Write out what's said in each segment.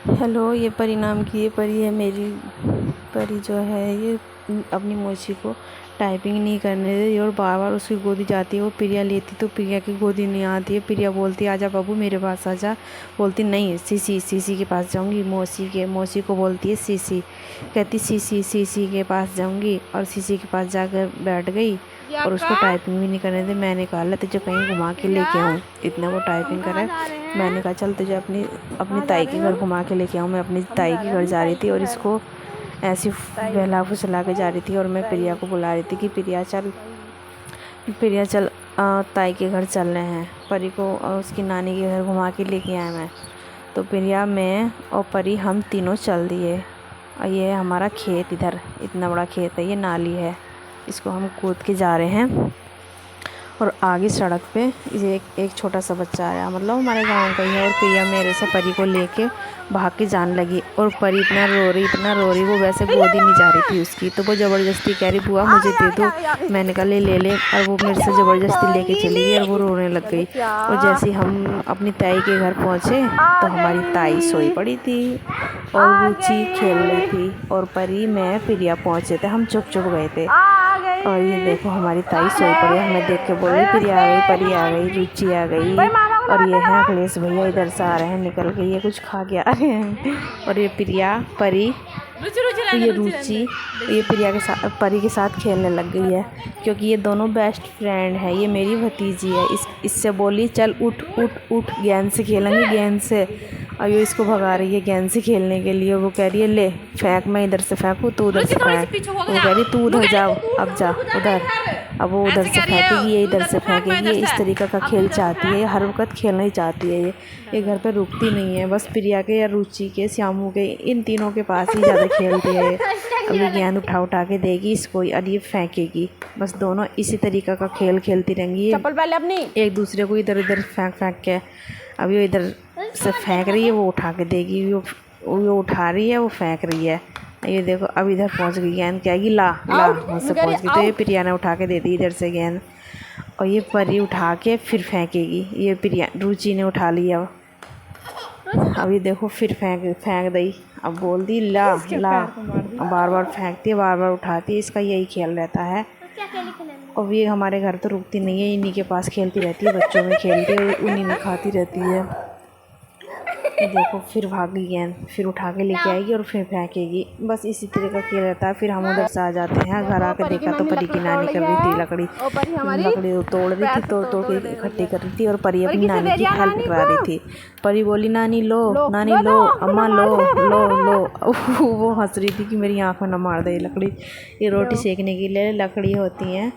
Hello, ये परी नाम की ये परी है मेरी। परी जो है ये अपनी मौसी को टाइपिंग नहीं करने देती और बार बार उसकी गोदी जाती है। वो प्रिया लेती तो प्रिया की गोदी नहीं आती है। प्रिया बोलती आजा बाबू मेरे पास आजा, बोलती नहीं सीसी के पास जाऊंगी। मौसी को बोलती है सीसी, कहती सीसी के पास जाऊंगी और सीसी के पास जाकर बैठ गई और उसको टाइपिंग भी नहीं करने दे। मैंने कहा ला तुझे कहीं घुमा के लेके आऊँ, इतना वो टाइपिंग करे। मैंने कहा चल तुझे अपनी ताई के घर घुमा के लेके आऊँ। मैं अपनी ताई के घर जा रही थी और इसको ऐसी बहला फुसला के जा रही थी और मैं प्रिया को बुला रही थी कि प्रिया चल ताई के घर चल रहे हैं। परी को उसकी नानी के घर घुमा के लेके आए मैं। तो प्रिया, मैं और परी हम तीनों चल दिए। और ये हमारा खेत, इधर इतना बड़ा खेत है, ये नाली है, इसको हम कूद के जा रहे हैं। और आगे सड़क पे एक छोटा सा बच्चा आया, मतलब हमारे गांव का ही है। और प्रिया मेरे से परी को लेके भाग के जाने लगी और परी इतना रो रही, वो वैसे गोदी नहीं जा रही थी उसकी। तो वो ज़बरदस्ती कह रही बुआ मुझे दे दो। मैंने कहा ले। और वो मेरे से ज़बरदस्ती लेके चली गई और वो रोने लग गई। और जैसे हम अपनी ताई के घर पहुँचे तो हमारी ताई सोई पड़ी थी और रुचि खेल रही थी। और परी, मैं, प्रिया पहुँचे थे, हम चुप गए थे। और ये देखो हमारी ताई सोई पड़ी, हमें देख के बोल रही प्रिया आ गई, परी आ गई, रुचि आ गई। और ये है अखिलेश भैया इधर से आ रहे हैं निकल के, ये कुछ खा के आ रहे हैं। और ये प्रिया, परी, ये रुचि, ये प्रिया के साथ, परी के साथ खेलने लग गई है क्योंकि ये दोनों बेस्ट फ्रेंड है। ये मेरी भतीजी है। इससे बोली चल उठ गेंद से खेलेंगे, गेंद से। और ये इसको भगा रही है गेंद से खेलने के लिए। वो कह रही है ले फेंक, मैं इधर से फेंकूँ तू उधर से फेंक। वो कह रही तू उधर जा, अब जा उधर। अब वो उधर से फेंकेगी, ये इधर से फेंकेगी। ये इस तरीक़े का खेल चाहती है, हर वक्त खेलना ही चाहती है। ये घर पे रुकती नहीं है, बस प्रिया के या रुचि के, श्यामू के, इन तीनों के पास ही ज़्यादा खेलती है। अभी गेंद उठा के देगी इसको और ये फेंकेगी। बस दोनों इसी तरीक़े का खेल खेलती रहेंगी, एक दूसरे को इधर उधर फेंक के। अभी वो इधर से फेंक रही है, वो उठा के देगी। वो उठा रही है, वो फेंक रही है। ये देखो अब इधर पहुंच गई गेंद, कहेगी ला मुझसे पहुंच गई। तो ये प्रिया ने उठा के दे दी इधर से गेंद और ये परी उठा के फिर फेंकेगी। ये प्रिया, रुचि ने उठा लिया। अब ये देखो फिर फेंक दी। अब बोल दी ला, बार बार फेंकती है, बार बार उठाती है। इसका यही खेल रहता है। और ये हमारे घर तो रुकती नहीं है, इन्हीं के पास खेलती रहती है, बच्चों में खेलती है, उन्हीं में खाती रहती है। तो देखो फिर भागी गेंद, फिर उठा के लेके आएगी और फिर फेंकेगी। बस इसी तरह का खेल रहता है। फिर हम उधर से आ जाते हैं, घर आके देखा तो परी की नानी कर रही थी लकड़ी तोड़ रही थी, तोड़ के इकट्ठी कर रही थी। और परी अपनी नानी की हेल्प करा रही थी। परी बोली नानी लो, अम्मा लो। वो हंस रही थी कि मेरी आँख में न मार दे लकड़ी। ये रोटी सेकने के लिए लकड़ी होती हैं,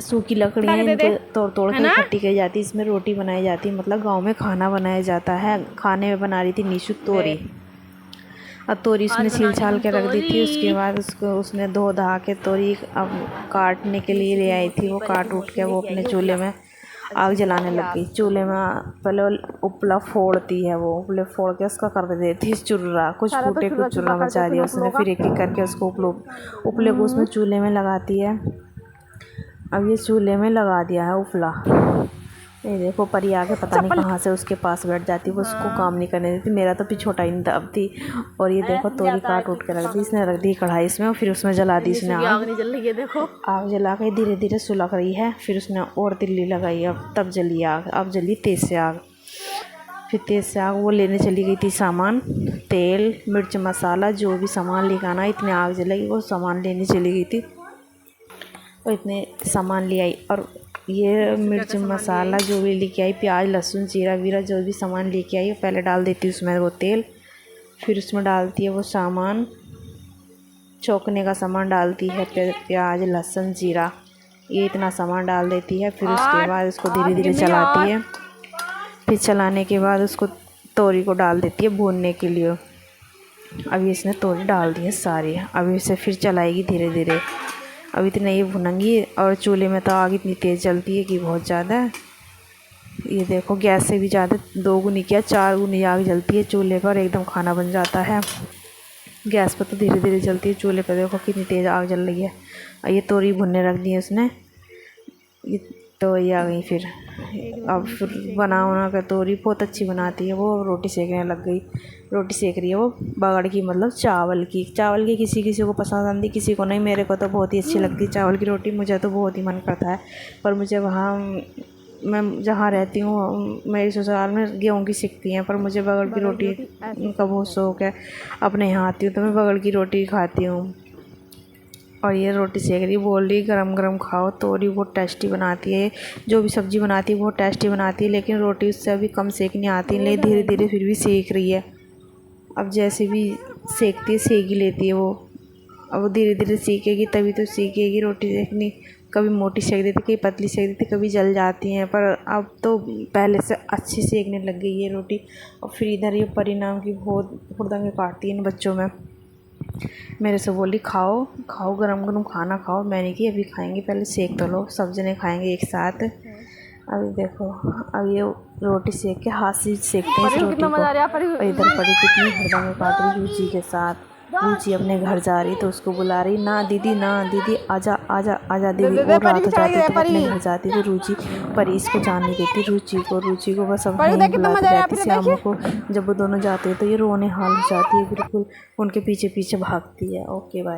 सूखी लकड़ियाँ, इनको तोड़ के इकट्ठी की जाती है, इसमें रोटी बनाई जाती है। मतलब गांव में खाना बनाया जाता है। खाने में बना रही थी निशु तोरी। अब तोरी उसमें छील छाल के रख दी थी। उसके बाद उसने धो धा के तोरी अब काटने के लिए ले आई थी। वो काट उठ के वो अपने चूल्हे में आग जलाने लग गई। चूल्हे में पहले उपला फोड़ती है, वो उपले फोड़ के उसका कर देती है चुर्रा, कुछ फूटे कुछ चुर्रा मचा दिया उसने। फिर एक करके उसको उपले को उसमें चूल्हे में लगाती है। अब ये चूल्हे में लगा दिया है उपला। ये देखो परी आके पता नहीं कहाँ से उसके पास बैठ जाती है, वो उसको काम नहीं करने देती। मेरा तो पिछोटा ही दब थी। और ये देखो तोरी काट उठ के रख दी इसने, रख दी कढ़ाई इसमें और फिर उसमें जला दी इसने आग नहीं जल रही है। देखो आग जला के धीरे धीरे सुलग रही है। फिर उसने और तिल्ली लगाई, अब तब जली आग। अब जली तेज़ से आग। फिर तेज़ से आग वो लेने चली गई थी सामान, तेल मिर्च मसाला जो भी सामान लेकर आना। इतने आग जलेगी, वो सामान लेने चली गई थी और इतने सामान ले आई। और ये मिर्च मसाला जो भी लेके आई, प्याज लहसुन जीरा वीरा जो भी सामान लेके आई, पहले डाल देती है उसमें वो तेल। फिर उसमें डालती है वो सामान, चौंकने का सामान डालती है, प्याज लहसुन जीरा, ये इतना सामान डाल देती है। फिर उसके बाद उसको धीरे धीरे चलाती है। फिर चलाने के बाद उसको तोरी को डाल देती है भूनने के लिए। अभी इसने तोरी डाल दी है सारी। अभी इसे फिर चलाएगी धीरे धीरे। अब इतना ये भुनेंगी। और चूल्हे में तो आग इतनी तेज़ जलती है कि बहुत ज़्यादा। ये देखो गैस से भी ज़्यादा 2 गुनी क्या 4 गुनी आग जलती है चूल्हे पर, एकदम खाना बन जाता है। गैस पर तो धीरे धीरे जलती है, चूल्हे पर देखो कितनी तेज़ आग जल रही है। और ये तोरी भुनने रख दी है उसने। ये तो ये आ गई फिर। अब फिर बना कर तोरी बहुत अच्छी बनाती है वो, रोटी सेकने लग गई। रोटी सेक रही है वो बगड़ की, मतलब चावल की। किसी किसी को पसंद आती, किसी को नहीं। मेरे को तो बहुत ही अच्छी लगती है चावल की रोटी, मुझे तो बहुत ही मन करता है। पर मुझे वहाँ, मैं जहाँ रहती हूँ मेरे ससुराल में गेहूँ की सिकती हैं, पर मुझे बगड़ की रोटी का बहुत शौक़ है। अपने यहाँ आती हूँ तो मैं बगड़ की रोटी खाती हूँ। और ये रोटी सेक रही, बोल रही गरम गरम खाओ। तोरी बहुत टेस्टी बनाती है, जो भी सब्ज़ी बनाती है बहुत टेस्टी बनाती है, लेकिन रोटी उससे अभी कम सेकनी आती है। लेकिन धीरे धीरे फिर भी सेक रही है। अब जैसे भी सेकती है सेक ही लेती है वो। अब वो धीरे धीरे सीखेगी तभी तो सीखेगी रोटी सेकनी। कभी मोटी सेक देती, कभी पतली सेक देती, कभी जल जाती हैं, पर अब तो पहले से अच्छी सेकने लग गई है रोटी। और फिर इधर ये परिणाम की बहुत हुड़दंगे काटती है इन बच्चों में। मेरे से बोली खाओ खाओ, गरम गरम खाना खाओ। मैंने की अभी खाएंगे, पहले सेक तो लो, सब जने खाएंगे एक साथ। अभी देखो, अब ये रोटी सेक के हाथ से सेकते हैं इस रोटी को। और इधर परी कितनी हुड़दंगे काट रही रुचि के साथ। रुचि अपने घर जा रही तो उसको बुला रही, ना दीदी आजा आजा आजा दीदी। और रात हो जाती तो अपने घर जाती तो रुचि परी इसको जान नहीं देती। रुचि को बस अपने बुलाती रहती श्यामू को। जब वो दोनों जाते हैं तो ये रोने हाल हो जाती है बिल्कुल, उनके पीछे पीछे भागती है। Okay bye.